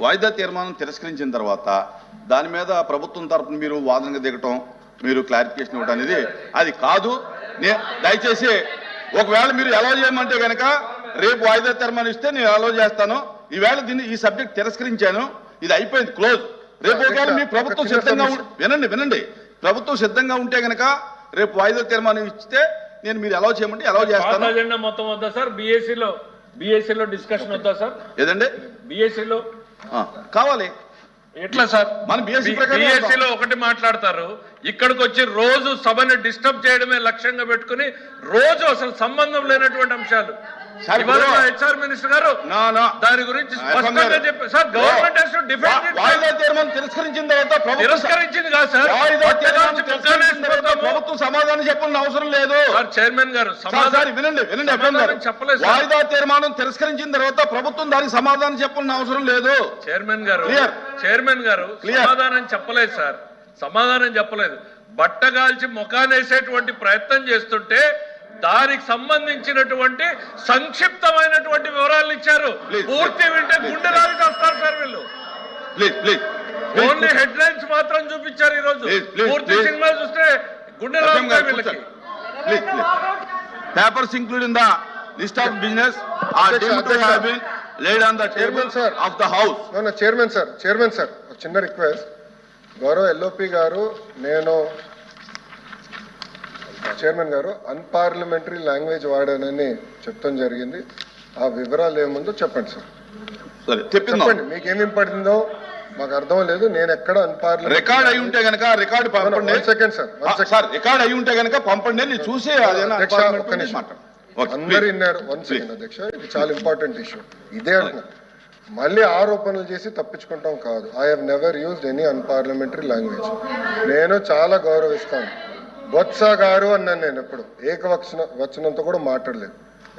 వాయిదా తీర్మానం తిరస్కరించిన తర్వాత దాని మీద ప్రభుత్వం తరపున మీరు వాదనగా దిగటం, మీరు క్లారిఫికేషన్ ఇవ్వడం అనేది అది కాదు. దయచేసి ఒకవేళ మీరు అలౌ చేయమంటే కనుక రేపు వాయిదా తీర్మానం ఇస్తే నేను అలౌ చేస్తాను. ఈవేళ ఈ సబ్జెక్ట్ తిరస్కరించాను, ఇది అయిపోయింది, క్లోజ్. రేపు ఒకవేళ మీ ప్రభుత్వం సిద్ధంగా వినండి ప్రభుత్వం సిద్ధంగా ఉంటే కనుక రేపు వాయిదా తీర్మానం ఇస్తే నేను మీరు అలౌ చేయమంటే అలౌ చేస్తాను. అజెండా మొత్తం వద్దా సార్? బిఎస్సీలో డిస్కషన్ వద్దా సార్? ఏదండి బిఎస్సీలో కావాలి. ఎట్లా సార్? మన బిఎస్సీలో ఒకటి మాట్లాడతారు, ఇక్కడికి వచ్చి రోజు సభని డిస్టర్బ్ చేయడమే లక్ష్యంగా పెట్టుకుని రోజు అసలు సంబంధం లేనటువంటి అంశాలు. హెచ్ఆర్ మినిస్టర్ గారు దాని గురించి స్పష్టంగా చెప్పారు sir. Government has to defend it. వాయిదా తీర్మానం తిరస్కరించిన తర్వాత తిరస్కరించింది కాదు సార్, ప్రభుత్వం సమాధానం చెప్పాల్సిన అవసరం లేదు సార్. చైర్మన్ గారు వినండి చెప్పలేదు. వాయిదా తీర్మానం తిరస్కరించిన తర్వాత ప్రభుత్వం దానికి సమాధానం చెప్పాల్సిన అవసరం లేదు. చైర్మన్ గారు సమాధానం చెప్పలేదు సార్, సమాధానం చెప్పలేదు. బట్టగాల్చి ముఖానేసేటువంటి ప్రయత్నం చేస్తుంటే దానికి సంబంధించినటువంటి సంక్షిప్తమైనటువంటి వివరాలు ఇచ్చారు. పూర్తి వింటే గుండె రాలికి వస్తారు సార్ వీళ్ళు. ఓన్లీ హెడ్ లైన్స్ మాత్రం చూపించారు. ఈ రోజు పూర్తి సినిమా చూస్తే గుండె రాలికి వీళ్ళకి. Papers including the list of business are deemed to have been laid on the table of the house. No, chairman sir, చిన్న రిక్వెస్ట్. గౌరవ ఎల్ఓపి గారు, నేను చైర్మన్ గారు అన్పార్లమెంటరీ లాంగ్వేజ్ వాడానని చెప్తాం జరిగింది. ఆ వివరాలు ఏముందో చెప్పండి సార్. చెప్పండి, మీకేమేమి పడిందో మాకు అర్థం లేదు. నేను ఎక్కడ అన్పార్లమెంటరీ రికార్డ్ అయి ఉంటే గనక రికార్డ్ పంపండి. సెకండ్ సార్, రికార్డ్ అయి ఉంటే గనక పంపండి, నేను చూసి అందరు విన్నారు. 1 సెకండ్ అధ్యక్ష, ఇది చాలా ఇంపార్టెంట్ ఇష్యూ. ఇదే అంటున్నా, మళ్ళీ ఆరోపణలు చేసి తప్పించుకుంటాం కాదు. I have never used any unparliamentary language. నేను చాలా గౌరవిస్తాను. బొత్స గారు అన్నాను, నేను ఎప్పుడు ఏకవచనంతో కూడా మాట్లాడలేదు.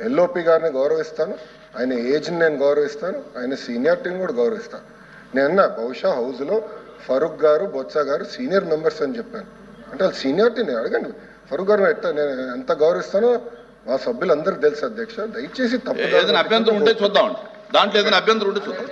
ఎల్ఓపి గారిని గౌరవిస్తాను, ఆయన ఏజ్ని నేను గౌరవిస్తాను, ఆయన సీనియారిటీని కూడా గౌరవిస్తాను. నేను బహుశా హౌస్లో ఫరూక్ గారు, బొత్స గారు సీనియర్ మెంబర్స్ అని చెప్పాను. అంటే వాళ్ళు సీనియారిటీని అడగండి. ఫరూక్ గారు నేను ఎంత గౌరవిస్తానో మా సభ్యులందరికీ తెలుసు అధ్యక్ష. దయచేసి తప్పు అభ్యంతరం ఉంటే చూద్దాం, దాంట్లో ఏదైనా అభ్యంతరం ఉంటే చూద్దాం.